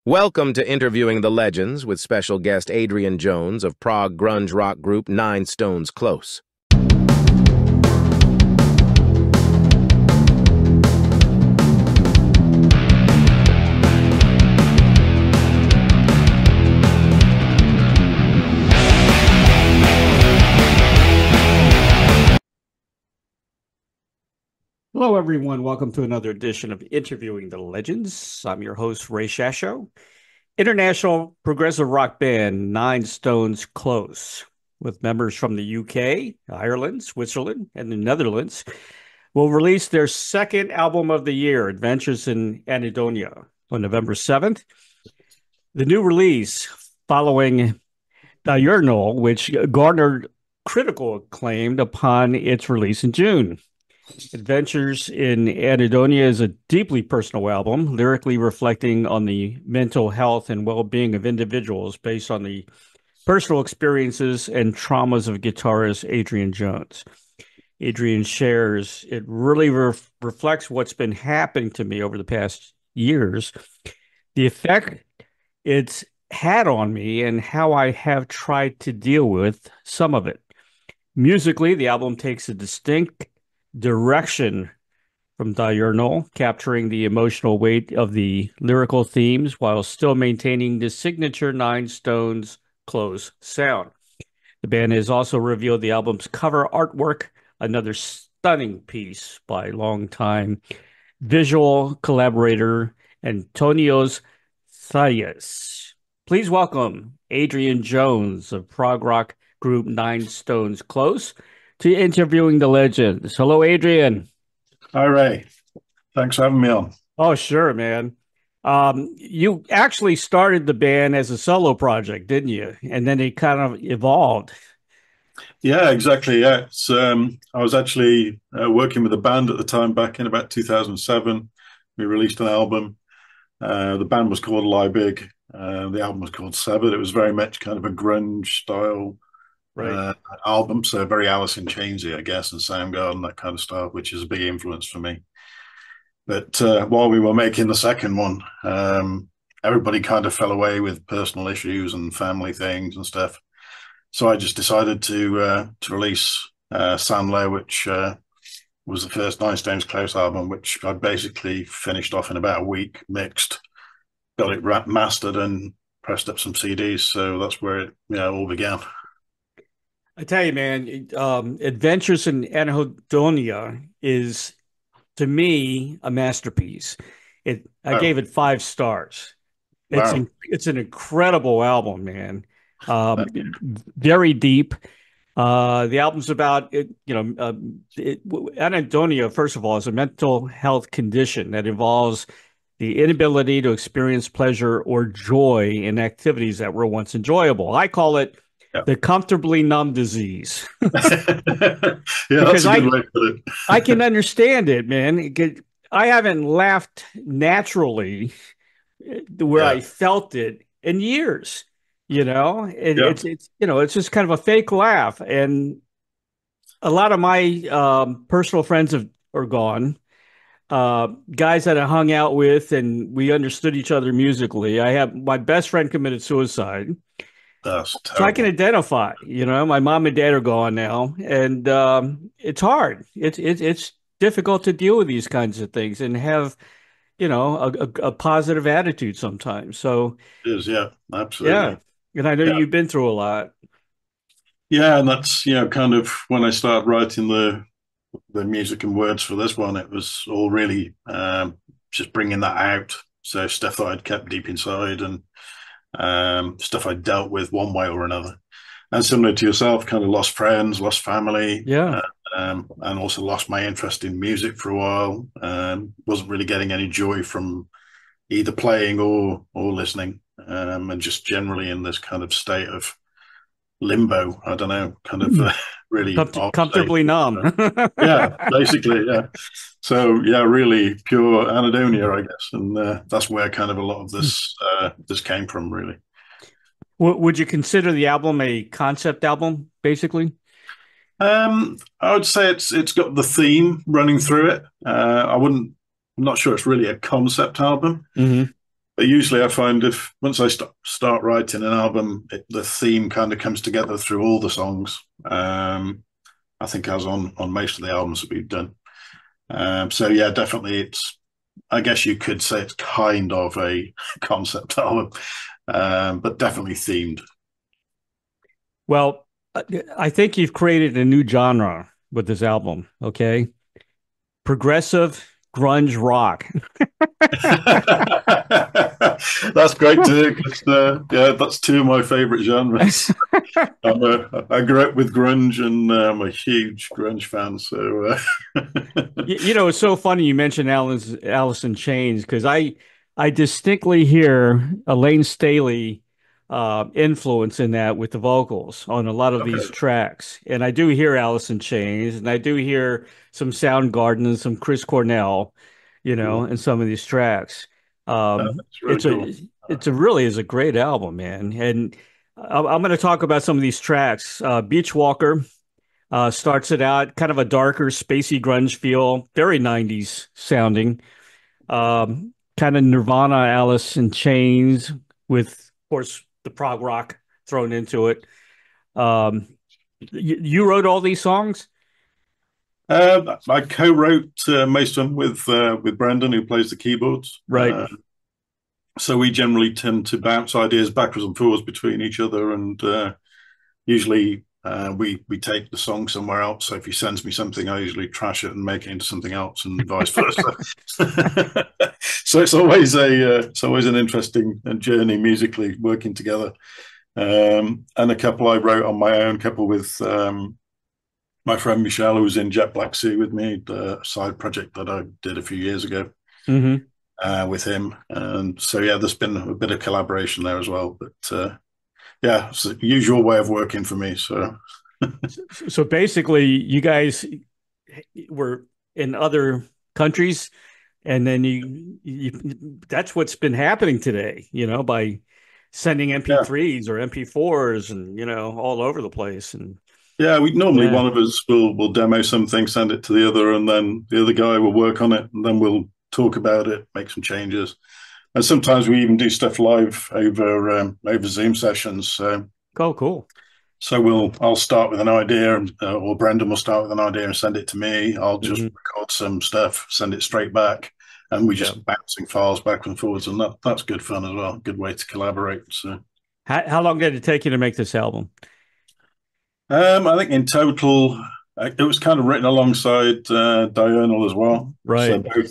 Welcome to Interviewing the Legends with special guest Adrian Jones of PROG grunge rock group 9 Stones Close. Hello, everyone. Welcome to another edition of Interviewing the Legends. I'm your host, Ray Shasho. International progressive rock band 9 Stones Close, with members from the UK, Ireland, Switzerland, and the Netherlands, will release their second album of the year, Adventures in Anhedonia, on November 7th. The new release, following Diurnal, which garnered critical acclaim upon its release in June. Adventures in Anhedonia is a deeply personal album, lyrically reflecting on the mental health and well-being of individuals based on the personal experiences and traumas of guitarist Adrian Jones. Adrian shares, it really reflects what's been happening to me over the past years, the effect it's had on me, and how I have tried to deal with some of it. Musically, the album takes a distinct direction from Diurnal, capturing the emotional weight of the lyrical themes while still maintaining the signature 9 Stones Close sound. The band has also revealed the album's cover artwork, another stunning piece by longtime visual collaborator Antonios Thayas. Please welcome Adrian Jones of prog rock group 9 Stones Close to Interviewing the Legends. Hello, Adrian. Hi, Ray. Thanks for having me on. Oh, sure, man. You actually started the band as a solo project, didn't you? And then it kind of evolved. Yeah, exactly. Yeah, I was actually working with a band at the time back in about 2007. We released an album. The band was called Liebig. The album was called Severed. It was very much kind of a grunge style album, so very Alice in Chainsy, I guess, and Soundgarden, that kind of stuff, which is a big influence for me. But while we were making the second one, everybody kind of fell away with personal issues and family things and stuff. So I just decided to release Sandler, which was the first 9 Stones Close album, which I basically finished off in about a week, mixed, got it mastered, and pressed up some CDs. So that's where it all began. I tell you, man, Adventures in Anhedonia is, to me, a masterpiece. I gave it 5 stars. It's an incredible album, man. Very deep. The album's about Anhedonia, first of all, is a mental health condition that involves the inability to experience pleasure or joy in activities that were once enjoyable. I call it the comfortably numb disease. That's a good way to put it. I can understand it, man. I haven't laughed naturally where I felt it in years. It's just kind of a fake laugh, and a lot of my personal friends are gone. Guys that I hung out with, and we understood each other musically. I have my best friend committed suicide. So I can identify, my mom and dad are gone now, and it's hard. It's difficult to deal with these kinds of things and have, a positive attitude sometimes. So it is, yeah, absolutely. Yeah. And I know you've been through a lot. Yeah. And that's, kind of when I started writing the music and words for this one, it was all really just bringing that out. So stuff that I'd kept deep inside, and stuff I dealt with one way or another. And similar to yourself, kind of lost friends, lost family, and also lost my interest in music for a while. Wasn't really getting any joy from either playing or listening, and just generally in this kind of state of limbo. I don't know, kind of really comfortably numb. Yeah, basically, yeah. So yeah, really pure Anhedonia, I guess, and that's where kind of a lot of this came from, really. Would you consider the album a concept album, basically? I would say it's got the theme running through it. I'm not sure it's really a concept album. Mm-hmm. But usually I find once I start writing an album, the theme kind of comes together through all the songs. I think as on most of the albums that we've done. So yeah, definitely I guess you could say it's kind of a concept album, but definitely themed. Well, I think you've created a new genre with this album, okay? Progressive grunge rock. That's great to hear because yeah, that's two of my favorite genres. I grew up with grunge and I'm a huge grunge fan. So You know, it's so funny you mentioned Alice in Chains because I distinctly hear Elaine Staley influence in that with the vocals on a lot of these okay. tracks. And I do hear Alice in Chains, and I do hear some Soundgarden and some Chris Cornell, you know, Cool. in some of these tracks. That's really cool. It's a really is a great album, man. And I'm going to talk about some of these tracks. Beach Walker. Starts it out kind of a darker, spacey grunge feel, very 90s sounding. Kind of Nirvana, Alice in Chains, with, of course, the prog rock thrown into it. Um, you wrote all these songs? I co-wrote most of them with Brendan, who plays the keyboards. Right. So we generally tend to bounce ideas backwards and forwards between each other, and usually we take the song somewhere else. So if he sends me something, I usually trash it and make it into something else, and vice versa. So it's always an interesting journey musically working together. And a couple I wrote on my own, couple with my friend Michelle, who was in Jet Black Sea with me, the side project that I did a few years ago with him. And so yeah, there's been a bit of collaboration there as well. But yeah, it's the usual way of working for me. So basically, you guys were in other countries, and then that's what's been happening today, you know, by sending MP3s or MP4s and, you know, all over the place. And yeah, we normally one of us will demo something, send it to the other, and then the other guy will work on it, and then we'll talk about it, make some changes. And sometimes we even do stuff live over Zoom sessions. So cool. So I'll start with an idea, or Brendan will start with an idea and send it to me. I'll just record some stuff, send it straight back, and we just bouncing files back and forwards, and that's good fun as well. Good way to collaborate. So, how long did it take you to make this album? I think in total, it was kind of written alongside Diurnal as well. Right. So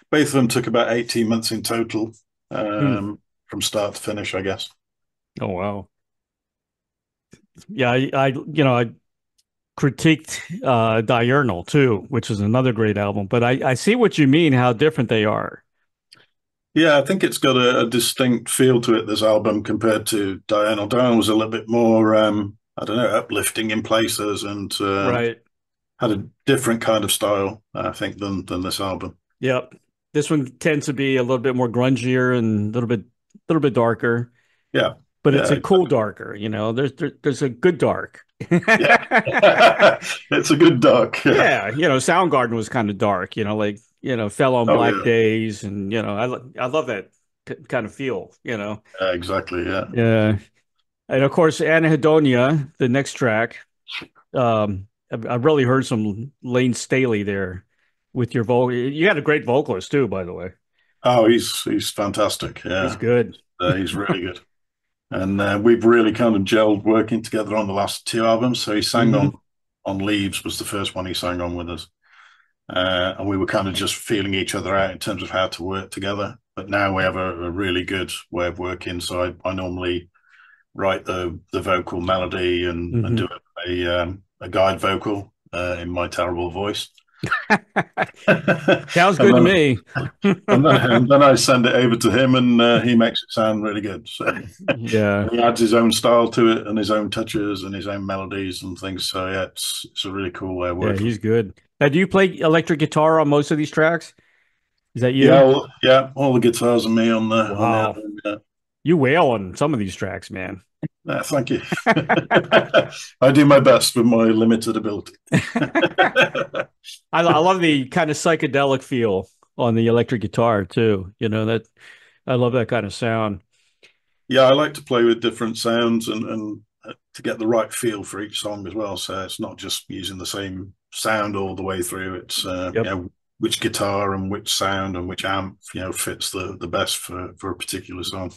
both of them took about 18 months in total, from start to finish, I guess. Oh wow. Yeah, I critiqued Diurnal too, which is another great album. But I see what you mean, how different they are. Yeah, I think it's got a distinct feel to it, this album, compared to Diurnal. Diurnal was a little bit more, I don't know, uplifting in places, and had a different kind of style, I think, than this album. Yep. This one tends to be a little bit more grungier and a little bit darker. Yeah. But it's a cool darker, you know. There's a good dark. Yeah. It's a good dark. Yeah, you know, Soundgarden was kind of dark, you know, like, you know, Fell on Black Days, and you know, I love that kind of feel, you know. Exactly, yeah. Yeah. And of course, Anhedonia, the next track. I've really heard some Lane Staley there with your vocal. You had a great vocalist too, by the way. Oh, he's fantastic. Yeah, he's good. He's really good. And we've really kind of gelled working together on the last two albums. So he sang on Leaves, was the first one he sang on with us. And we were kind of just feeling each other out in terms of how to work together. But now we have a really good way of working. So I normally write the vocal melody and do a guide vocal in my terrible voice. Sounds good to me. and then I send it over to him, and he makes it sound really good. So yeah, he adds his own style to it, and his own touches, and his own melodies and things. So yeah, it's a really cool way of working. Yeah, he's good. Now, do you play electric guitar on most of these tracks? Is that you? Yeah, all the guitars are me on the album. Yeah. You wail on some of these tracks, man. Thank you. I do my best with my limited ability. I love the kind of psychedelic feel on the electric guitar too. You know, that I love that kind of sound. Yeah, I like to play with different sounds and to get the right feel for each song as well. So it's not just using the same sound all the way through. It's Yep. which guitar and which sound and which amp fits the best for a particular song.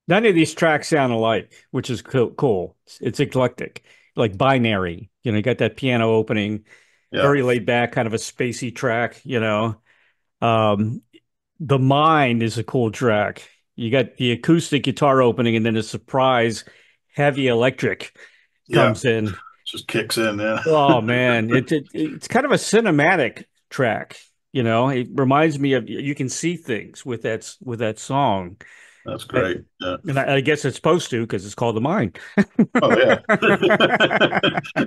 None of these tracks sound alike, which is cool. It's eclectic, like binary. You got that piano opening, Yeah, very laid back, kind of a spacey track. Um, The Mind is a cool track. You got the acoustic guitar opening, and then a surprise heavy electric yeah, comes in. just kicks in. Yeah, Oh man, it's kind of a cinematic track. It reminds me of you can see things with that song. that's Uh, great. Yeah. And I guess it's supposed to because it's called The Mind. Oh yeah,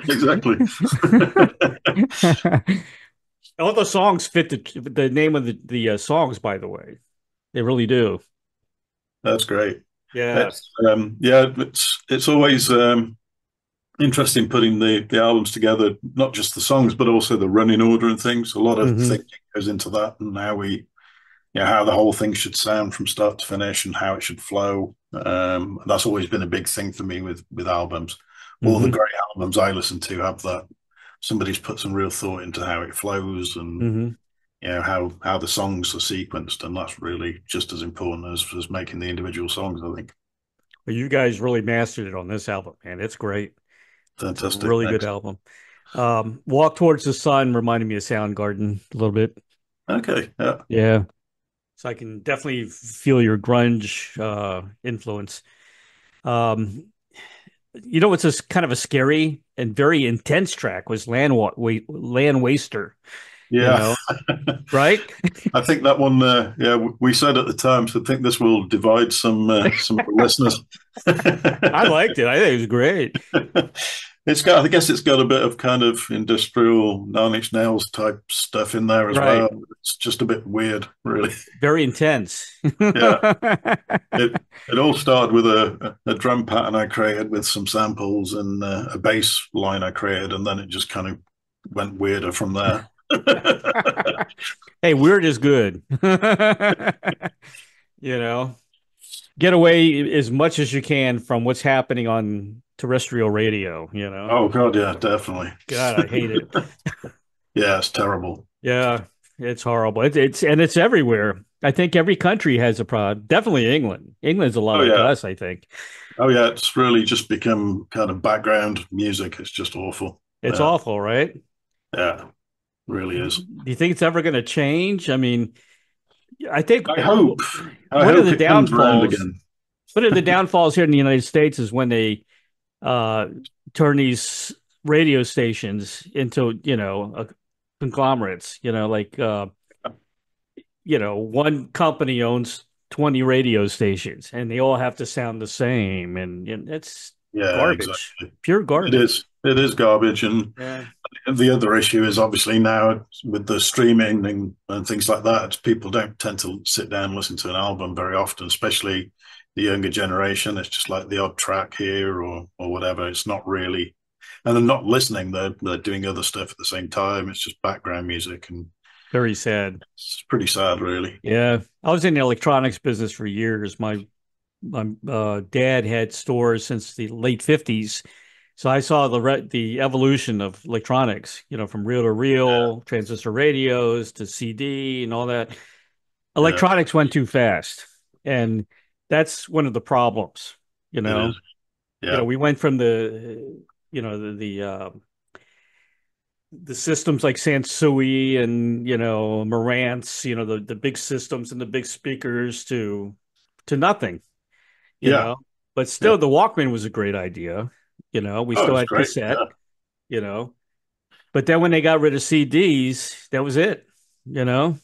exactly. All the songs fit the name of the songs, by the way. They really do. That's great. Yeah. It's always interesting putting the albums together, not just the songs, but also the running order and things. A lot of Hmm. thinking goes into that, and how the whole thing should sound from start to finish, and how it should flow. That's always been a big thing for me with albums. All the Hmm. great albums I listen to have that. Somebody's put some real thought into how it flows and Hmm. how the songs are sequenced, and that's really just as important as making the individual songs, I think. Well, you guys really mastered it on this album, man. It's great. It's a Fantastic. really good Thanks. album. Walk Towards the Sun reminded me of Soundgarden a little bit. Okay. Yeah. Yeah. So I can definitely feel your grunge influence. Um, what's a kind of a scary and very intense track was Land Waster, you Yeah. know, right? I think that one, we said at the time, so I think this will divide some of the listeners. I liked it. I think it was great. I guess it's got a bit of kind of industrial Nine Inch Nails type stuff in there as Right. well. It's just a bit weird, really. Very intense. Yeah, it all started with a drum pattern I created with some samples and a bass line I created, and then it just kind of went weirder from there. Hey, weird is good. You know, get away as much as you can from what's happening on terrestrial radio. Oh God, yeah, definitely. God, I hate it. Yeah, it's terrible. Yeah, it's horrible. It's everywhere. I think every country has a problem. Definitely England. England's a lot Oh like yeah. us, I think. Oh yeah, it's really just become kind of background music. It's just awful. It's Yeah, awful, right? yeah, really Do is. you think it's ever going to change? I mean, I think I hope. I one of hope the it comes around downfalls, again. one of the downfalls here in the United States is when they uh, turn these radio stations into, conglomerates, one company owns 20 radio stations and they all have to sound the same. And it's Yeah, garbage, exactly. pure It garbage. is. It is garbage. And Yeah. the other issue is obviously now with the streaming and things like that, people don't tend to sit down and listen to an album very often, especially the younger generation. It's just like the odd track here or whatever. It's not really, and they're not listening. They're doing other stuff at the same time. It's just background music, and Very sad. it's pretty sad, really. Yeah. I was in the electronics business for years. My dad had stores since the late 50s. So I saw the evolution of electronics, from reel to Yeah, reel, transistor radios to CD and all that. yeah, Electronics went too fast. And that's one of the problems, you it know. is. Yeah, We went from the systems like Sansui and Marantz, the big systems and the big speakers to nothing, you yeah, know. But yeah. still, the Walkman was a great idea. We Oh, still it's had great. cassette, Yeah. you know. But then when they got rid of CDs, that was it. You know,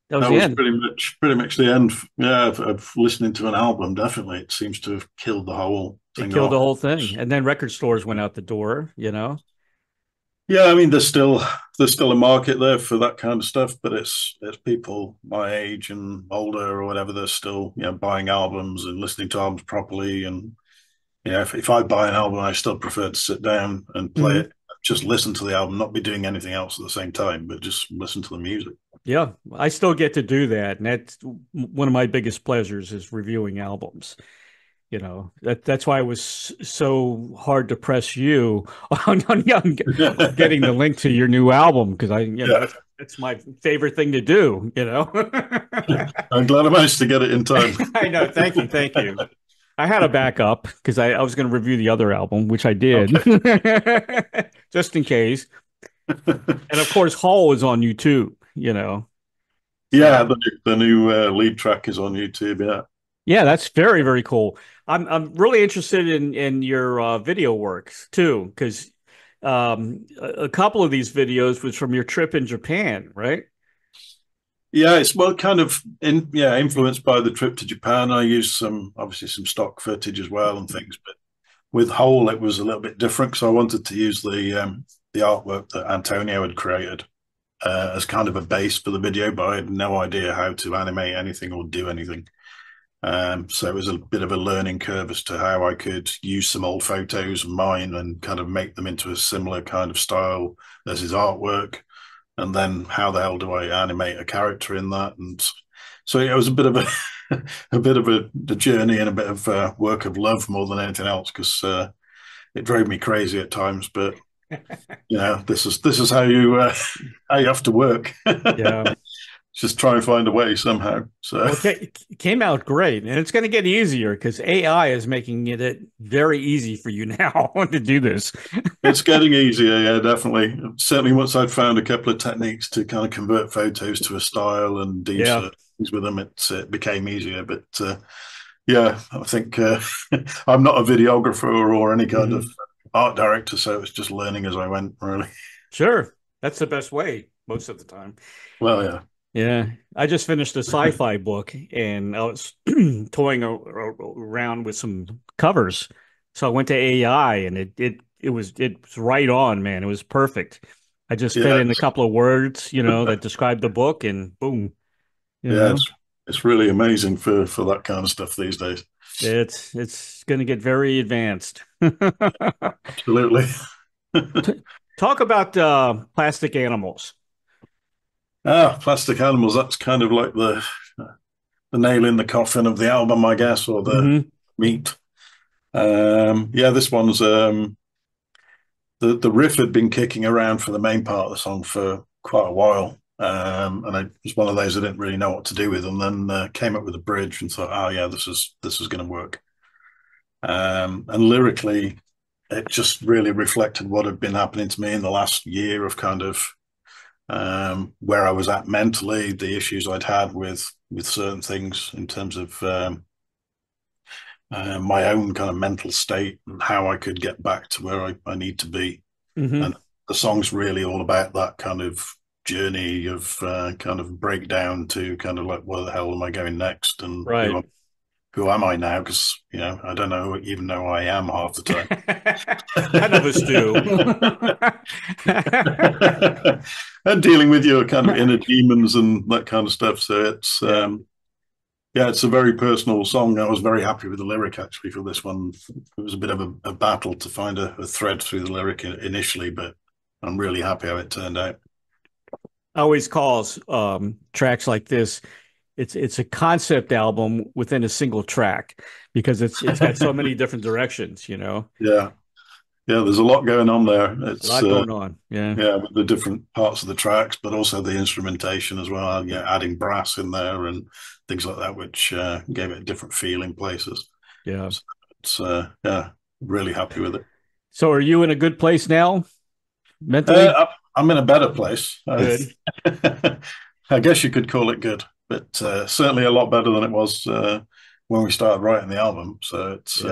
that was That the was end. pretty much the end. Yeah, of listening to an album. Definitely, it seems to have killed the whole It thing killed the off. whole thing. And then record stores went out the door. Yeah, I mean, there's still a market there for that kind of stuff, but it's people my age and older or whatever. They're still buying albums and listening to albums properly. And if I buy an album, I still prefer to sit down and play Hmm. it, just listen to the album, not be doing anything else at the same time, but just listen to the music. Yeah, I still get to do that, and that's one of my biggest pleasures is reviewing albums. That's why it was so hard to press you on getting the link to your new album because Yeah, that's my favorite thing to do. I'm glad I managed to get it in time. I know. Thank you. I had a backup because I was going to review the other album, which I did, Okay. just in case. And of course, Hall is on YouTube. Yeah, So the new lead track is on YouTube. Yeah. yeah, that's very, very cool. I'm really interested in your video works too, because a couple of these videos was from your trip in Japan, right? Yeah, it's well kind of influenced by the trip to Japan. I used obviously some stock footage as well and things, but with Hole it was a little bit different because I wanted to use the artwork that Antonio had created as kind of a base for the video, but I had no idea how to animate anything or do anything. So it was a bit of a learning curve as to how I could use some old photos of mine and kind of make them into a similar kind of style as his artwork. And then how the hell do I animate a character in that? And so it was a bit of a bit of a journey and a bit of work of love more than anything else because it drove me crazy at times. But this is how you have to work. Yeah. Just try and find a way somehow. So Well, it came out great, and it's going to get easier because AI is making it very easy for you now to do this. it's getting easier, yeah, definitely. Certainly, once I'd found a couple of techniques to kind of convert photos to a style and do Yeah. certain things with them, it became easier. But yeah, I think I'm not a videographer or any kind of art director, so it was just learning as I went, really. Sure. That's the best way most of the time. Well, yeah. Yeah. I just finished a sci-fi book and I was toying around with some covers. So I went to AI and it was right on, man. It was perfect. I just fed Yeah, in a couple of words, that describe the book and boom, you yeah, know. it's really amazing for that kind of stuff these days. It's going to get very advanced. Absolutely. Talk about plastic animals. Plastic Animals, that's kind of like the nail in the coffin of the album, I guess, or the Hmm. meat. Yeah, this one's the riff had been kicking around for the main part of the song for quite a while. And it was one of those I didn't really know what to do with, and then came up with a bridge and thought, oh yeah, this is going to work. And lyrically, it just really reflected what had been happening to me in the last year of kind of where I was at mentally, the issues I'd had with certain things in terms of my own kind of mental state and how I could get back to where I need to be. Hmm. And the song's really all about that kind of journey of kind of breakdown to kind of like, where the hell am I going next? And Right. who am I now? Because, I don't even know who I am half the time. None of us do. And dealing with your kind of inner demons and that kind of stuff. So it's a very personal song. I was very happy with the lyric actually for this one. It was a bit of a battle to find a thread through the lyric initially, but I'm really happy how it turned out. I always calls tracks like this. It's a concept album within a single track because it's got so many different directions. Yeah. Yeah, there's a lot going on there. A lot going on. Yeah. Yeah, with the different parts of the tracks, but also the instrumentation as well. Yeah, adding brass in there and things like that, which gave it a different feel in places. Yeah. So it's really happy with it. So are you in a good place now mentally? I'm in a better place. Good. I guess you could call it good, but certainly a lot better than it was when we started writing the album. So it's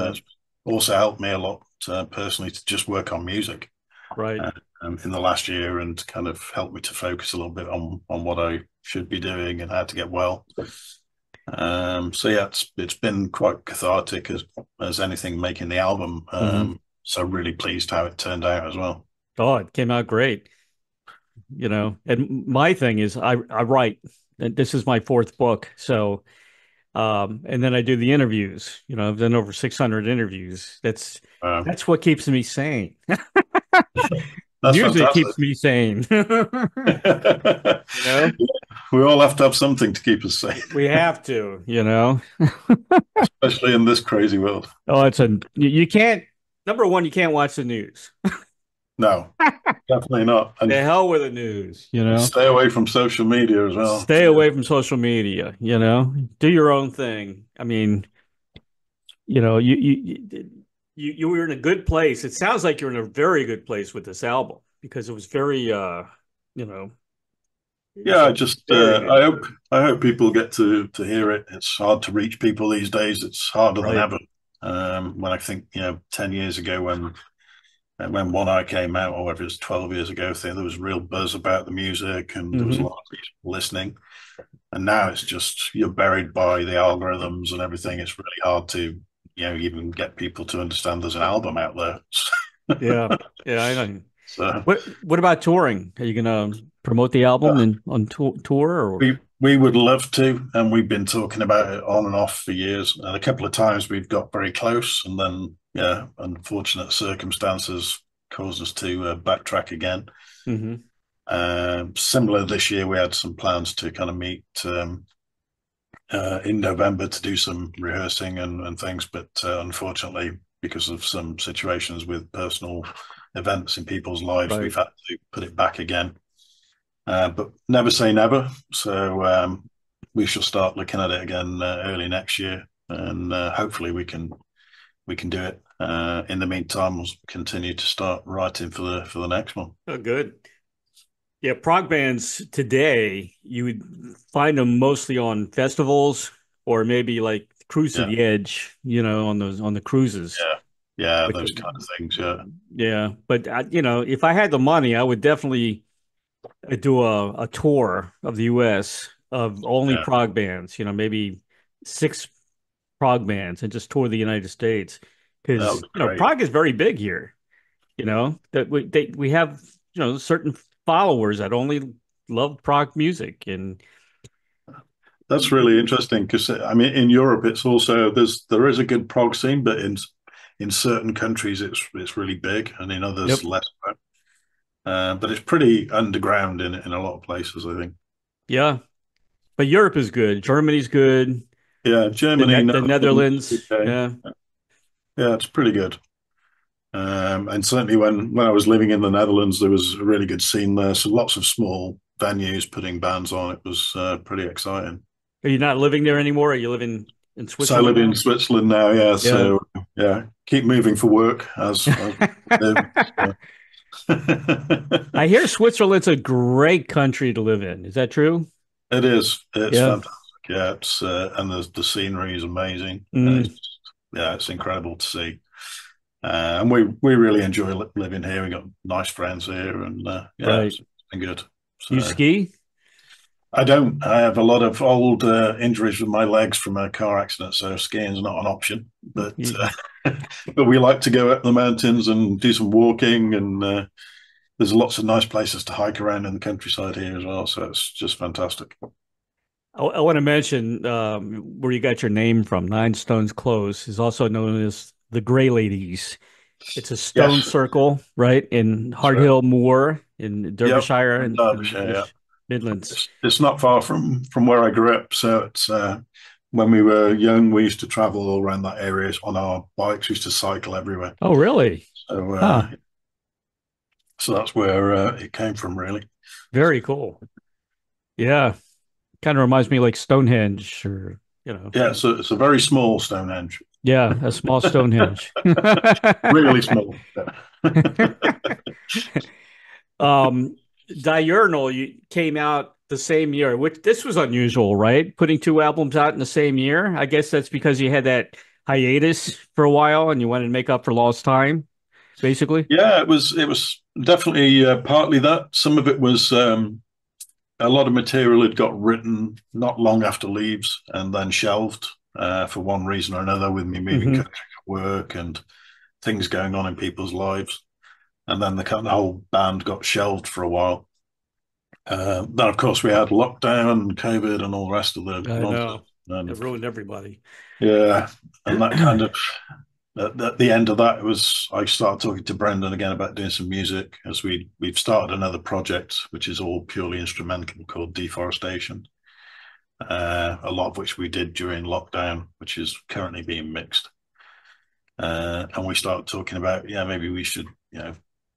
also helped me a lot personally to just work on music Right. in the last year and kind of helped me to focus a little bit on what I should be doing and how to get well. So yeah, it's been quite cathartic as anything making the album. So really pleased how it turned out as well. Oh, it came out great. And my thing is I write, and this is my fourth book. So and then I do the interviews. I've done over 600 interviews. That's what keeps me sane. That's Music fantastic. keeps me sane. You know, We all have to have something to keep us safe, we have to, you know. especially in this crazy world. Oh, you can't, number one, you can't watch the news. No, definitely not. The And hell with the news, you know. stay away from social media as well. Stay away from social media, you know. Do your own thing. I mean, you know, you were in a good place. It sounds like you're in a very good place with this album because it was very you know, it was Yeah, a very good. I hope people get to hear it. It's hard to reach people these days. It's harder than Right. ever. When I think 10 years ago when One Eye came out, or whether it was 12 years ago, I think there was real buzz about the music and there was a Hmm. lot of people listening. And now it's just you're buried by the algorithms and everything. It's really hard to even get people to understand there's an album out there. Yeah. Yeah, I know. So What about touring? Are you gonna promote the album uh, and on tour or we would love to, and we've been talking about it on and off for years. And a couple of times we've got very close, and then unfortunate circumstances caused us to backtrack again. Mhm. Similar this year, we had some plans to kind of meet in November to do some rehearsing and things, but unfortunately, because of some situations with personal events in people's lives, Right. we've had to put it back again. But never say never. So we shall start looking at it again early next year, and hopefully we can do it. In the meantime, we'll continue to start writing for the next one. Oh, good. Yeah, prog bands today, you would find them mostly on festivals or maybe like Cruise to Yeah, the Edge, you know, on the cruises. yeah, yeah. Which, Those kind of things. Yeah, yeah, but you know, if I had the money, I would definitely do a tour of the U.S. of only yeah. prog bands. You know, maybe six prog bands and just tour the United States That because was you know great. prog is very big here. You know that we have certain followers that only love prog music and That's really interesting because I mean, in Europe, it's also there is a good prog scene, but in certain countries, it's really big, and in yep, others less. But it's pretty underground in a lot of places, I think. yeah. But Europe is good. Germany's good. Yeah, Germany, The Netherlands, Netherlands, UK. yeah. Yeah, it's pretty good. And certainly when I was living in the Netherlands, there was a really good scene there. So lots of small venues putting bands on. It was pretty exciting. Are you not living there anymore? Are you living in So I Switzerland live in now? Switzerland now. Yeah, Yeah. so yeah, keep moving for work as live. So. I hear Switzerland's a great country to live in. Is that true? It is. It's Yeah. fantastic. Yeah, it's and the scenery is amazing. Mm, Yeah, it's incredible to see. And we really enjoy living here. We got nice friends here, and yeah, right. it's been good. You So ski? I don't. I have a lot of old injuries with my legs from a car accident, so skiing's not an option. But You- but we like to go up the mountains and do some walking, and there's lots of nice places to hike around in the countryside here as well. So it's just fantastic. I want to mention where you got your name from. Nine Stones Close is also known as the Grey Ladies. It's a stone Yes, circle, right, in that's Hart right. Hill Moor in Yep, Derbyshire in and Derbyshire. Yeah, Midlands. it's not far from where I grew up. So it's when we were young, we used to travel all around that area on our bikes. We used to cycle everywhere. Oh, really? So Huh. so that's where it came from, really. Very cool. Yeah. Kind of reminds me like Stonehenge or, you know. Yeah, so it's a very small Stonehenge, Yeah, a small Stonehenge. really small. um, Diurnal you came out the same year, which this was unusual, right? Putting two albums out in the same year. I guess that's because you had that hiatus for a while and you wanted to make up for lost time, basically. Yeah, it was definitely partly that. Some of it was a lot of material had got written not long after Leaves and then shelved for one reason or another, with me moving Hmm. country for work and things going on in people's lives. And then the whole band got shelved for a while. Then, of course, we had lockdown and COVID and all the rest of the I nonsense. know. It And ruined everybody. yeah, and that kind of at the end of that, I started talking to Brendan again about doing some music, as we've started another project which is all purely instrumental called Deforestation. A lot of which we did during lockdown, which is currently being mixed. And we started talking about, maybe we should,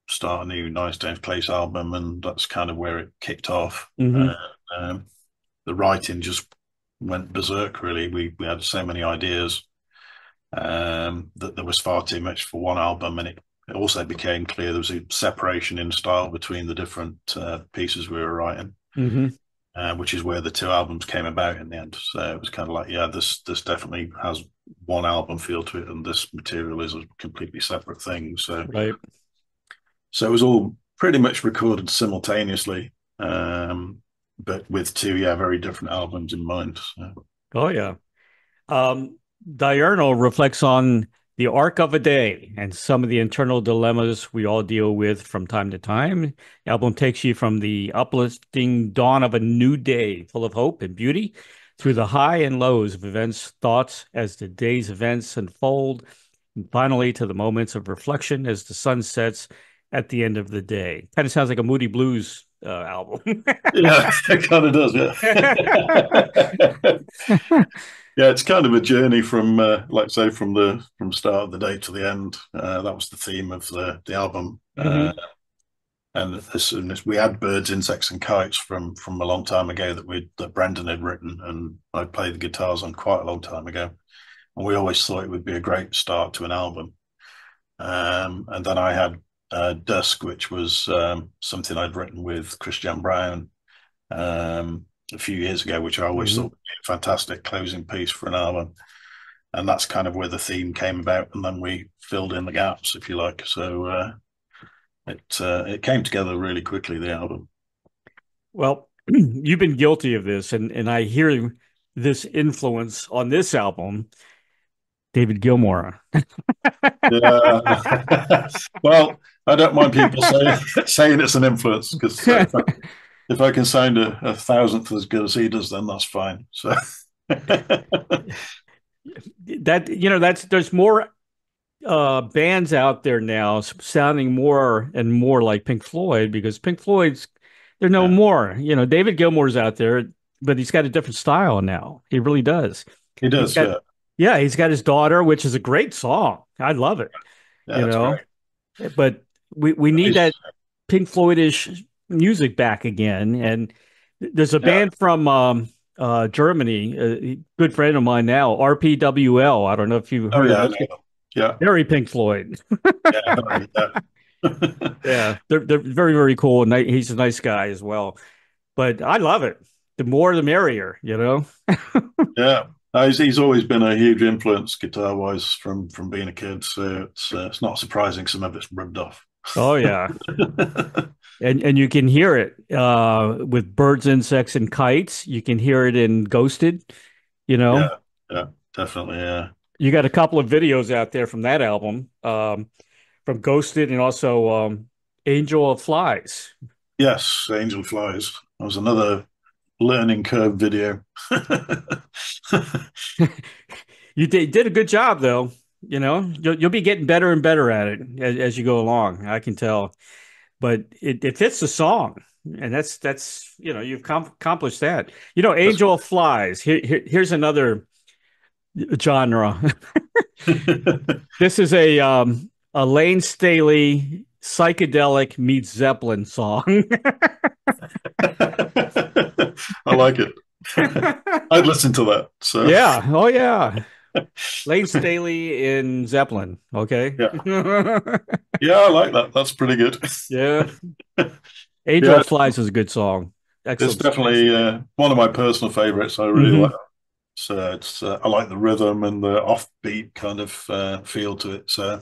start a new Nice James Place album, and that's kind of where it kicked off. The writing just went berserk, really. We had so many ideas that there was far too much for one album, and it also became clear there was a separation in style between the different pieces we were writing. Which is where the two albums came about in the end. So it was kind of like, this definitely has one album feel to it, and this material is a completely separate thing. So, right. So it was all pretty much recorded simultaneously, but with two, very different albums in mind. So. Oh, yeah. Diurnal reflects on the arc of a day and some of the internal dilemmas we all deal with from time to time. The album takes you from the uplifting dawn of a new day full of hope and beauty through the high and lows of events, thoughts as the day's events unfold, and finally to the moments of reflection as the sun sets at the end of the day. Kind of sounds like a Moody Blues album. Yeah, it kind of does, yeah. Yeah, it's kind of a journey from, like say, from start of the day to the end. That was the theme of the album. And as soon as we had Birds, Insects, and Kites from a long time ago that Brendan had written, and I played the guitars on quite a long time ago, and we always thought it would be a great start to an album. And then I had Dusk, which was something I'd written with Christian Brown. A few years ago, which I always thought would be a fantastic closing piece for an album. And that's kind of where the theme came about, and then we filled in the gaps, if you like. So it came together really quickly, the album. Well, you've been guilty of this, and I hear this influence on this album, David Gilmour. Yeah. Well, I don't mind people saying it's an influence, because if I can sound a thousandth as good as he does, then that's fine. So there's more bands out there now sounding more and more like Pink Floyd, because Pink Floyd's they're no more. David Gilmour's out there, but he's got a different style now. He really does. He does. He's got his daughter, which is a great song. I love it. Yeah, but we need that Pink Floyd-ish music back again. And there's a band from Germany, a good friend of mine now, RPWL. I don't know if you've heard of it. Yeah. Very Pink Floyd. Yeah, they're very, very cool. And he's a nice guy as well. But I love it. The more the merrier, Yeah. He's always been a huge influence guitar-wise from being a kid. So it's not surprising some of it's rubbed off. Oh, yeah. And you can hear it with Birds, Insects, and Kites. You can hear it in Ghosted, Yeah, definitely, yeah. You got a couple of videos out there from that album, from Ghosted, and also Angel of Flies. Yes, Angel Flies. That was another learning curve video. You did a good job, though. You'll be getting better and better at it as you go along. I can tell. But it fits the song, and that's you've accomplished that. Angel of Flies. Here's another genre. This is a Lane Staley psychedelic meets Zeppelin song. I like it. I'd listen to that. So yeah, oh yeah. Lane Staley in Zeppelin. Okay. Yeah, I like that. That's pretty good. Yeah. Angel of Flies is a good song. Excellent. It's definitely one of my personal favorites. I really like it. So I like the rhythm and the offbeat kind of feel to it. So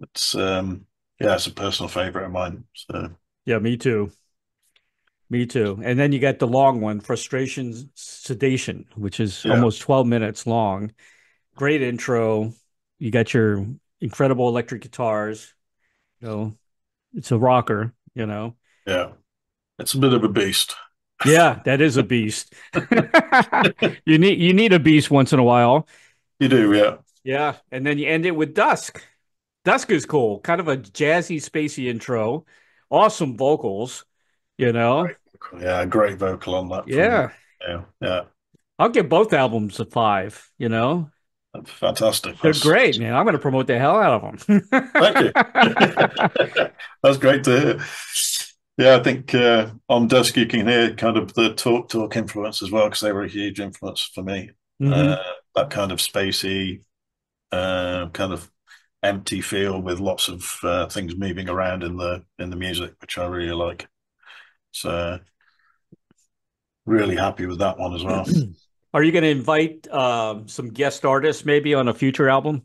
it's it's a personal favorite of mine. So yeah, me too. Me too. And then you got the long one, Frustration Sedation, which is almost 12 minutes long. Great intro. You got your incredible electric guitars. It's a rocker, Yeah. It's a bit of a beast. Yeah, that is a beast. You need a beast once in a while. You do, yeah. Yeah, and then you end it with Dusk. Dusk is cool, kind of a jazzy, spacey intro, awesome vocals, you know. Yeah, great vocal on that from Yeah, yeah, yeah. I'll give both albums a 5, you know. Fantastic. They're great, man. I'm going to promote the hell out of them. Thank you. That's great to hear. Yeah, I think on Dusk you can hear kind of the talk influence as well because they were a huge influence for me. Hmm. That kind of spacey, kind of empty feel with lots of things moving around in the music, which I really like. So really happy with that one as well. Are you going to invite some guest artists maybe on a future album?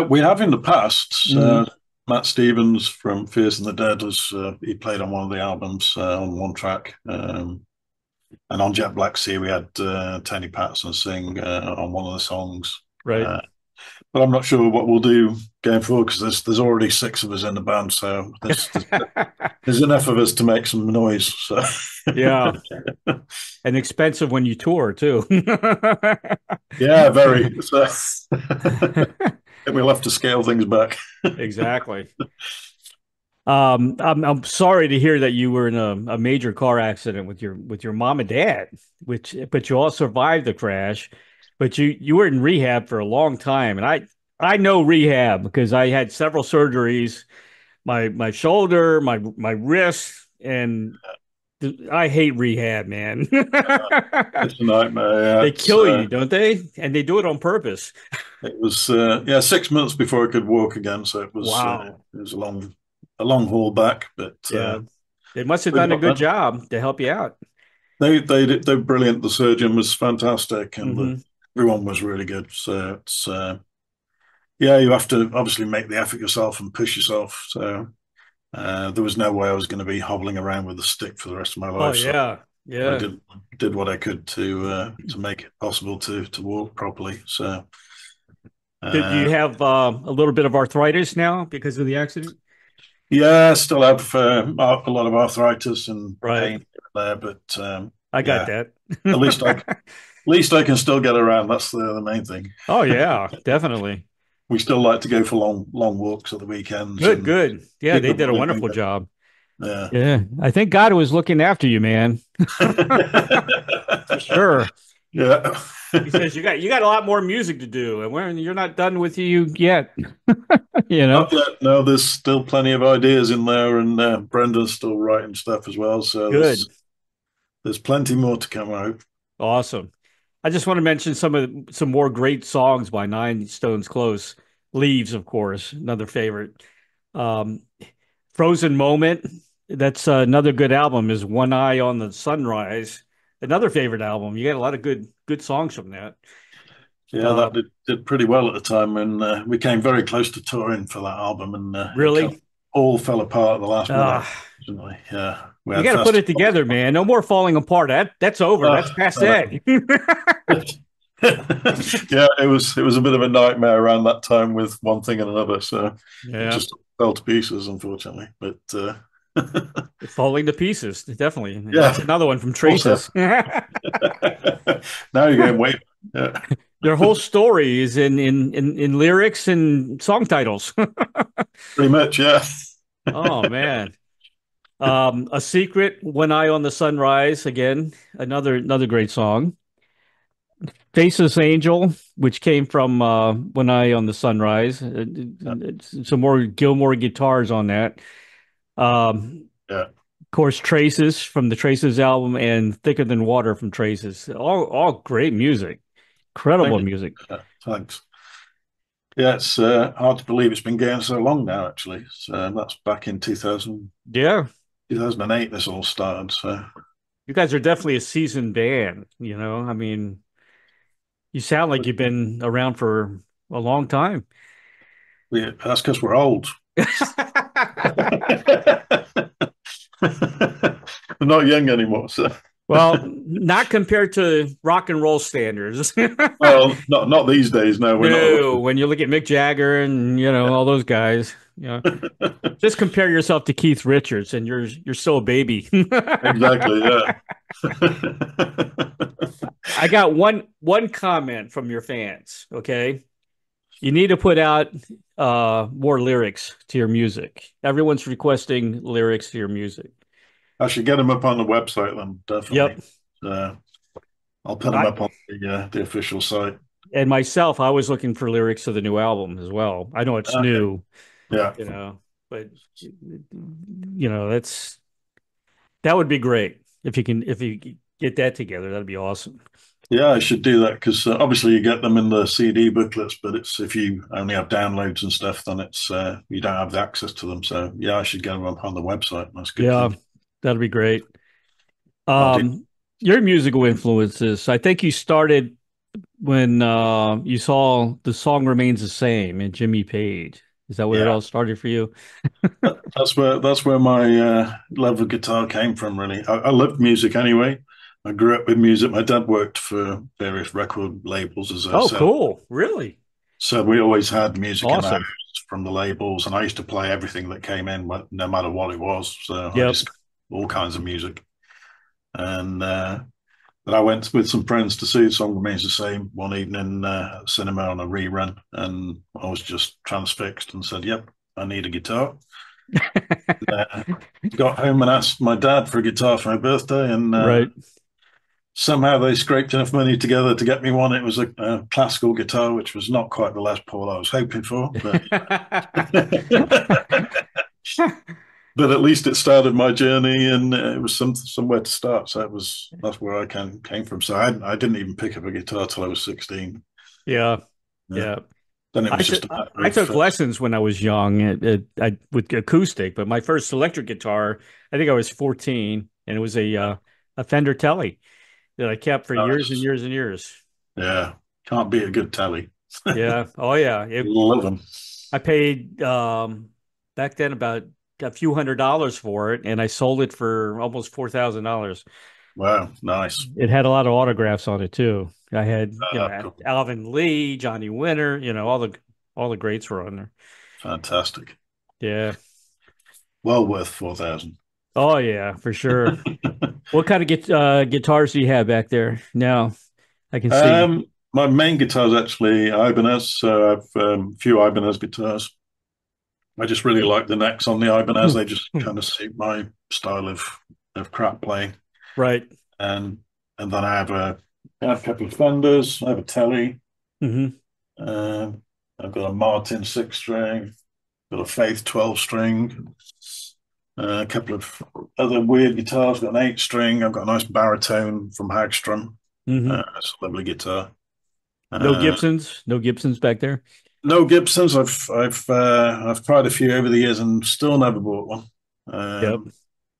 We have in the past. Hmm. Matt Stevens from Fears and the Dead was he played on one of the albums on one track, and on Jet Black Sea we had Tony Patterson sing on one of the songs. Right. But I'm not sure what we'll do going forward because there's already 6 of us in the band, so there's enough of us to make some noise. So Yeah. And expensive when you tour too. yeah, very. So we'll have to scale things back. Exactly. I'm sorry to hear that you were in a major car accident with your mom and dad, but you all survived the crash. But you were in rehab for a long time, and I know rehab because I had several surgeries, my shoulder, my wrist, and I hate rehab, man. It's a nightmare. Yeah. They kill you, don't they? And they do it on purpose. It was 6 months before I could walk again, so Wow. it was a long haul back, but Yeah. They must have we done a got good there. job to help you out. They were brilliant. The surgeon was fantastic, and Hmm. everyone was really good. So it's yeah, you have to obviously make the effort yourself and push yourself. So there was no way I was going to be hobbling around with a stick for the rest of my Oh life. So yeah. I Yeah. did what I could to make it possible to walk properly. So Do you uh, have a little bit of arthritis now because of the accident? yeah, I still have a lot of arthritis and Right. pain there, but I got yeah, that. at least I can still get around. That's the main thing. Oh yeah, definitely. We still like to go for long walks at the weekends Good, and good. Yeah, keep they the did a body wonderful moving. job. Yeah. Yeah. I think God was looking after you, man. For sure. Yeah. He says you got a lot more music to do, and you're not done with you yet. You know? Not yet. No, there's still plenty of ideas in there, and Brenda's still writing stuff as well. So Good. there's plenty more to come out. Awesome. I just want to mention some more great songs by Nine Stones Close. Leaves, of course, another favorite. Um, Frozen Moment. That's another good album. Is One Eye on the Sunrise. Another favorite album. You get a lot of good songs from that. Yeah, Uh, that did pretty well at the time, and we came very close to touring for that album, and it kind of really, all fell apart at the last minute. uh, Unfortunately. Yeah, we you had got to put it festivals. together, man. No more falling apart. That's over. That's I know. passe. Yeah, it was a bit of a nightmare around that time with one thing and another, so it Yeah, just fell to pieces, unfortunately. But falling to pieces. Definitely. That's yeah, another one from also Traces. now you're going wait. Yeah, Their whole story is in lyrics and song titles. pretty much. Yeah, Oh man. A Secret, One Eye on the Sunrise, again, another great song. Faceless Angel, which came from One Eye on the Sunrise. Some more Gilmore guitars on that. yeah. Of course, Traces from the Traces album and Thicker Than Water from Traces. All great music. Thank Incredible you. music. Thanks. Yeah, it's hard to believe it's been going so long now. Actually, so that's back in Yeah. 2008. This all started. So You guys are definitely a seasoned band, you know. I mean, you sound like you've been around for a long time. that's because we're old. We're not young anymore. So Well, not compared to rock and roll standards. well, not these days. No, we're not. No, when you look at Mick Jagger and, you know, all those guys. Yeah. Just compare yourself to Keith Richards, and you're still a baby. Exactly. Yeah. I got one comment from your fans. Okay, you need to put out more lyrics to your music. Everyone's requesting lyrics to your music. I should get them up on the website then, definitely. Yep. I'll put them I up on the official site. and myself, I was looking for lyrics to the new album as well. I know it's Okay. new, Yeah. but that would be great if you get that together. That'd be awesome. Yeah, I should do that because obviously you get them in the CD booklets, but it's if you only have downloads and stuff, then it's you don't have the access to them. So yeah, I should get them up on the website. That's good. Yeah, that'd be great. I'll do. Your musical influences. I think you started when you saw The Song Remains the Same and Jimmy Page. Is that where it Yeah, all started for you? that's where my love of guitar came from. Really, I loved music anyway. I grew up with music. My dad worked for various record labels, as I Oh, said. cool. Really? So we always had music in the Awesome. house from the labels, and I used to play everything that came in, no matter what it was. So I Yep. just all kinds of music. And then I went with some friends to see The Song Remains the Same one evening at the cinema on a rerun, and I was just transfixed and said, "Yep, I need a guitar." Got home and asked my dad for a guitar for my birthday, and Right. somehow they scraped enough money together to get me one. It was a classical guitar, which was not quite the Les Paul I was hoping for, but but at least it started my journey, and it was somewhere to start. So that's where I came from. So I didn't even pick up a guitar till I was 16. Yeah. Yeah. Yeah. Then it I was took just a matter I took of lessons when I was young with acoustic, but my first electric guitar, I think I was 14, and it was a Fender Tele that I kept for years and nice. years and years. Yeah, can't beat a good telly. Yeah. Oh yeah. Love them. I paid back then about a few $100s for it, and I sold it for almost $4,000. Wow, nice. It had a lot of autographs on it too. I had, Cool. Alvin Lee, Johnny Winter, all the greats were on there. Fantastic. Yeah. Well worth 4,000. Oh yeah, for sure. What kind of guitars do you have back there now? I can see. My main guitar is actually Ibanez, so I've a few Ibanez guitars. I just really like the necks on the Ibanez. They just kind of suit my style of crap playing. Right. And then I have a couple of Fenders. I have a Tele. Hmm. I've got a Martin 6 string. Got a Faith 12 string. A couple of other weird guitars. Got an 8 string. I've got a nice baritone from Hagstrom. Hmm. It's a lovely guitar. No Gibsons, no Gibsons back there. No Gibsons. I've tried a few over the years and still never bought one. Yep.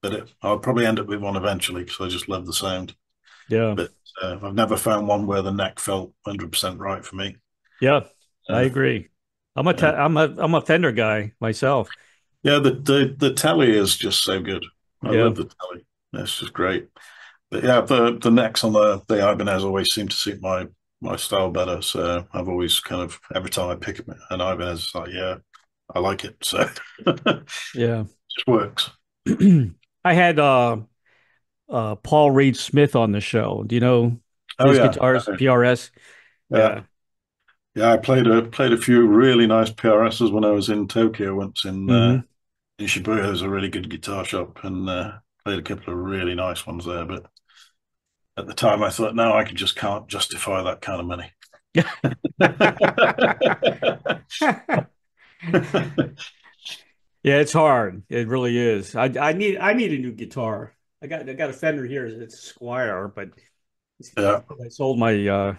But I'll probably end up with one eventually because I just love the sound. Yeah. But I've never found one where the neck felt 100% right for me. Yeah. I Uh, agree. I'm a Fender guy myself. yeah, the telly is just so good. I Yeah. love the telly. It's just great. But yeah, the necks on the Ibanez always seem to suit my style better. So I've always kind of every time I pick up an Ibanez, it's like, yeah, I like it. So it Yeah. just works. I had Paul Reed Smith on the show. Do you know Oh his yeah, guitars, PRS? yeah, Yeah. yeah. I played a few really nice PRSs when I was in Tokyo once Hmm. in Shibuya. There's a really good guitar shop, and played a couple of really nice ones there. But at the time, I thought, no, I just can't justify that kind of money. Yeah, it's hard. It really is. I need a new guitar. I got a Fender here. It's a Squire, but Yeah, I sold my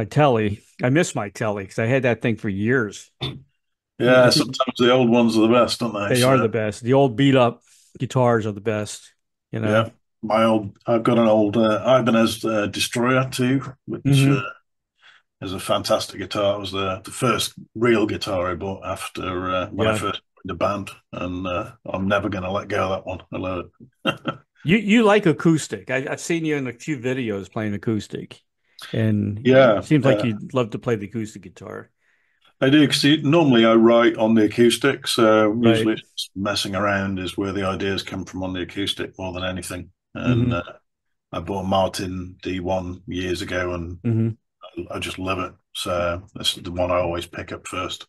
Telly. I miss my Telly because I had that thing for years. yeah. I think Sometimes the old ones are the best, aren't they? they are So the best. The old beat up guitars are the best, you know. yeah, I've got an old Ibanez Destroyer too, which Hmm. is a fantastic guitar. It was the first real guitar I bought after when I Yeah. first joined the band, and I'm never going to let go of that one. I love it. You like acoustic. I've seen you in a few videos playing acoustic, and Yeah, it seems like yeah. you love to play the acoustic guitar. I do because normally I write on the acoustic, so Right. usually it's just messing around is where the ideas come from on the acoustic more than anything. And Hmm. I bought a Martin D1 years ago, and Hmm. I just love it. So that's the one I always pick up first.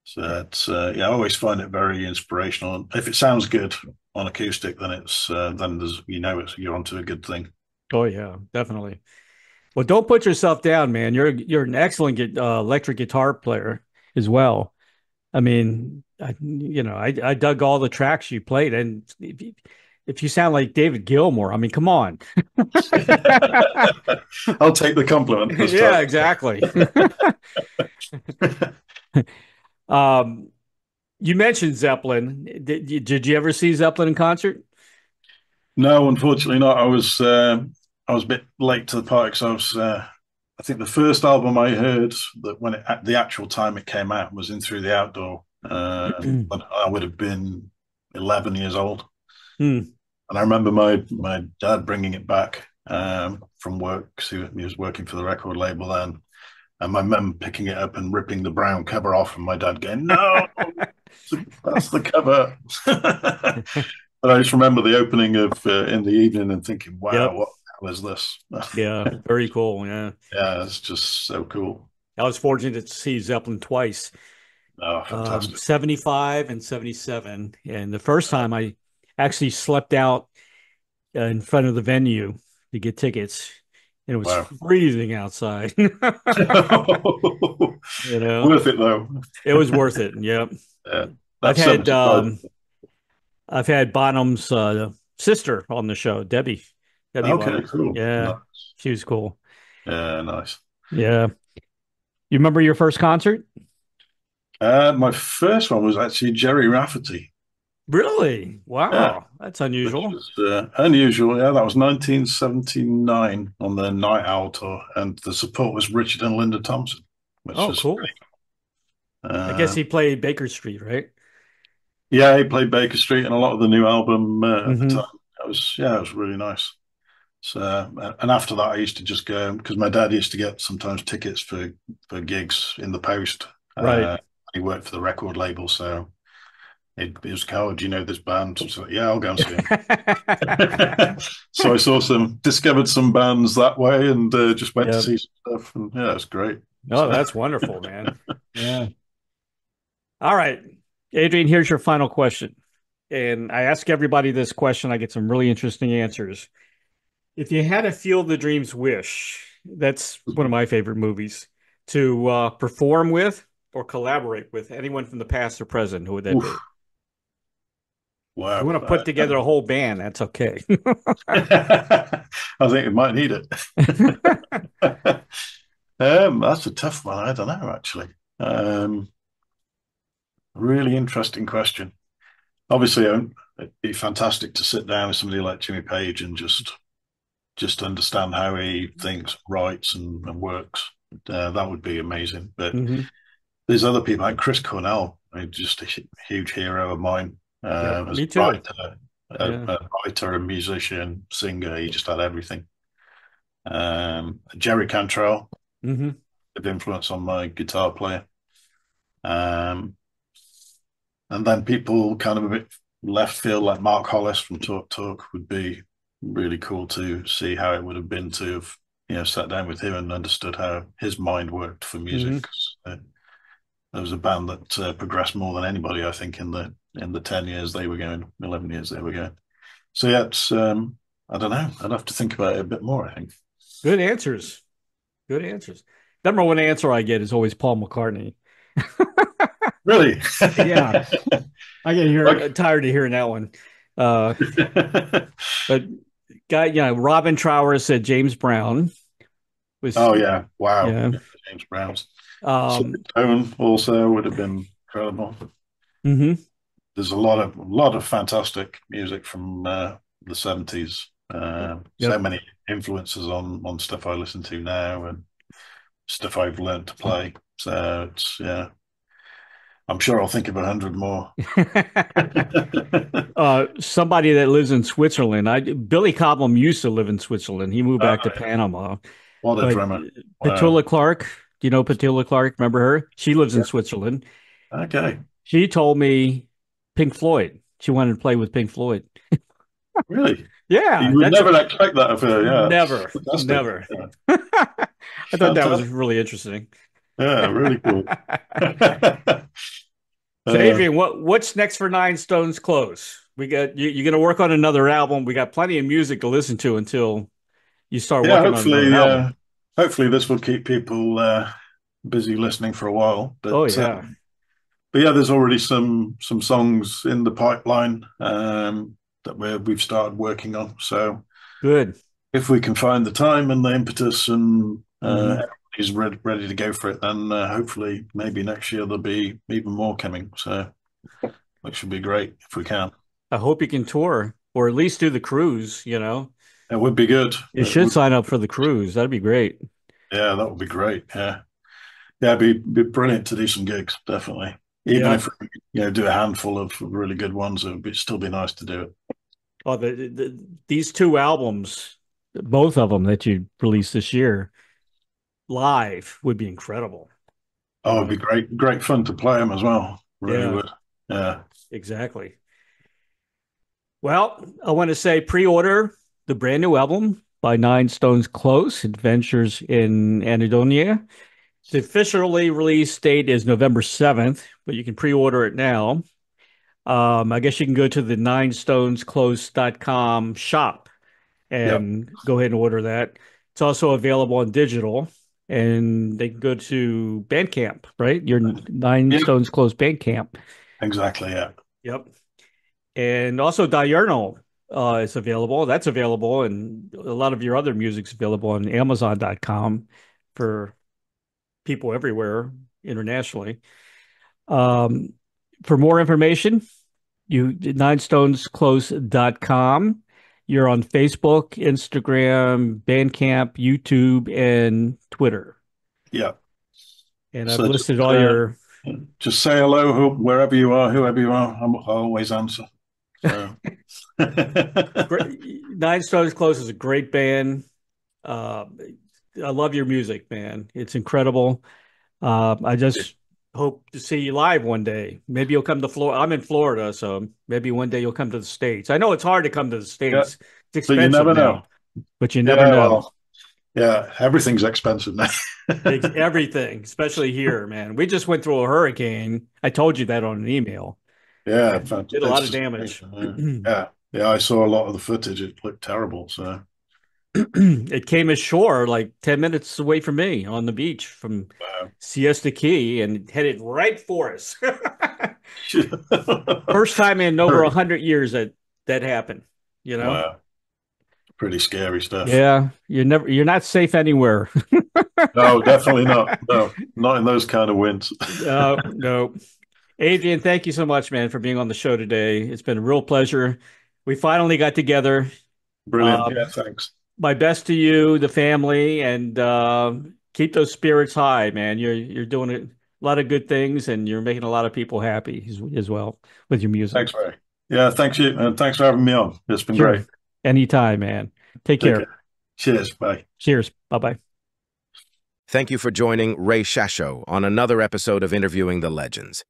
So it's yeah, I always find it very inspirational. If it sounds good on acoustic, then then there's you're onto a good thing. Oh yeah, definitely. Well, don't put yourself down, man. You're an excellent electric guitar player as well. I mean, I dug all the tracks you played, and if you sound like David Gilmour, I mean, come on. I'll take the compliment this Yeah, time. exactly. Um, you mentioned Zeppelin. Did you ever see Zeppelin in concert? No, unfortunately not. I was a bit late to the party because I think the first album I heard that when at the actual time it came out was in Through the Outdoor. But I would have been 11 years old, Hmm. and I remember my dad bringing it back from work because he was working for the record label then, and my mum picking it up and ripping the brown cover off, and my dad going, "No, that's the cover." But I just remember the opening of in the evening and thinking, "Wow, Yep. what the hell is this?" Yeah. Very cool. Yeah. Yeah, it's just so cool. I was fortunate to see Zeppelin twice, Oh, fantastic. 75 and 77. And the first time I actually slept out in front of the venue to get tickets. And it was Wow. freezing outside. You know, Worth it though. it was worth it. Yep. Yeah. I've That's had 75. um I've had Bonham's sister on the show, Debbie. Debbie Okay, Bonham. cool. Yeah, Nice. she was cool. Yeah, nice. Yeah. You remember your first concert? My first one was actually Jerry Rafferty. Really? Yeah, Wow, that's which unusual. was unusual. Yeah, that was 1979 on the Night Owl tour, and the support was Richard and Linda Thompson, which Oh, was cool. I guess uh, he played Baker Street, right? yeah, he played Baker Street and a lot of the new album at the Hmm. time. It was really nice. So, and after that, I used to just go because my dad used to get sometimes tickets for gigs in the post. Right. He worked for the record label, so he was like, "Oh, do you know this band?" So, yeah, I'll go and see him. So I saw discovered some bands that way, and just went to Yep. see some stuff, and yeah, it's great. Oh, So, that's wonderful, man. Yeah. All right. Adrian, here's your final question. And I ask everybody this question, I get some really interesting answers. If you had a Field the Dreams wish, that's one of my favorite movies, to perform with or collaborate with anyone from the past or present, who would that be? oof, If you wow. want to put together a whole band, that's okay. I think it might need it. That's a tough one. I don't know, actually. Really interesting question. Obviously, it'd be fantastic to sit down with somebody like Jimmy Page and just understand how he thinks, writes, and works. That would be amazing. But Hmm. there's other people like Chris Cornell, just a huge hero of mine Yep, as me too. Yeah. a writer, a musician, singer. He just had everything. Jerry Cantrell, Hmm. big influence on my guitar player. Um, and then people kind of a bit left field, like Mark Hollis from Talk Talk, would be really cool to see how it would have been to have sat down with him and understood how his mind worked for music. Hmm. There was a band that progressed more than anybody, I think, in the 10 years they were going, 11 years they were going. So yeah, it's I don't know. I'd have to think about it a bit more, I think. Good answers. Good answers. Number one answer I get is always Paul McCartney. Really? Yeah, I get Okay. tired of hearing that one. Uh, but Robin Trower said James Brown was, Oh yeah, wow. yeah. Yeah, James Brown's Um, Tone also would have been incredible. mhm. There's a lot of fantastic music from the 70s. So Yep. many influences on stuff I listen to now and stuff I've learned to play. So it's yeah, I'm sure I'll think of 100 more. Somebody that lives in Switzerland. Billy Cobham used to live in Switzerland. He moved back to Yeah. Panama. What a But drummer! Wow. Petula Clark. Do you know Petula Clark? Remember her? She lives in Switzerland. Okay. She told me Pink Floyd. She wanted to play with Pink Floyd. Really? Yeah, You would that's never expect that of her. Yeah, it's never, fantastic. never. Yeah. I thought that was Fantastic. really interesting. Yeah, really cool. So, Uh, Adrian, what's next for Nine Stones Close? We got you're going to work on another album. We got plenty of music to listen to until you start yeah, working on another album. hopefully this will keep people busy listening for a while. Oh yeah, But yeah, there's already some songs in the pipeline that we've started working on. So good. if we can find the time and the impetus and Mhm. everybody's ready to go for it, then hopefully maybe next year there'll be even more coming. So that should be great if we can. I hope you can tour or at least do the cruise. It would be good. You should sign up for the cruise. That'd be great. Yeah, that would be great. Yeah, yeah, it'd be brilliant to do some gigs, definitely. Even Yeah. if do a handful of really good ones, still be nice to do it. Oh, these two albums, both of them that you released this year, live would be incredible. Oh, it'd be great fun to play them as well. Really Yeah, would. Yeah, exactly. Well, I want to say pre-order the brand new album by Nine Stones Close, Adventures in Anhedonia. The officially release date is November 7th, but you can pre-order it now. I guess you can go to the ninestonesclose.com shop yeah, and go ahead and order that. It's also available on digital, and they can go to Bandcamp, right? Your Nine yeah, Stones Close Bandcamp. exactly. Yeah, Yep. And also Diurnal is available. That's available, and a lot of your other music's available on Amazon.com for people everywhere internationally. Um, for more information, you ninestonesclose.com. You're on Facebook, Instagram, Bandcamp, YouTube, and Twitter. yeah. And I've So listed all your just say hello wherever you are, whoever you are. I'll always answer. So. Nine Stones Close is a great band. Uh, I love your music, man. It's incredible. I just hope to see you live one day. Maybe you'll come to Florida. I'm in Florida, so maybe one day you'll come to the States. I know it's hard to come to the Yeah, States. It's but you expensive never know. now, but you never Yeah, know. well, yeah, everything's expensive now. Everything, especially here, man. We just went through a hurricane. I told you that on an email. Yeah, And did a it's lot of just damage. yeah, yeah. I saw a lot of the footage. It looked terrible. So It came ashore like 10 minutes away from me on the beach from wow. Siesta Key and headed right for us. First time in over 100 years that happened, you know? Wow, pretty scary stuff. Yeah, you're not safe anywhere. No, definitely not. No, not in those kind of winds. No. Adrian, thank you so much, man, for being on the show today. It's been a real pleasure. We finally got together. Brilliant. Yeah, thanks. My best to you, the family, and keep those spirits high, man. You're doing a lot of good things, and you're making a lot of people happy as well with your music. Thanks, Ray. Yeah, thanks you, and thanks for having me on. It's been Sure. great. Anytime, man. Take care. Cheers. Bye. Cheers. Bye-bye. Thank you for joining Ray Shasho on another episode of Interviewing the Legends.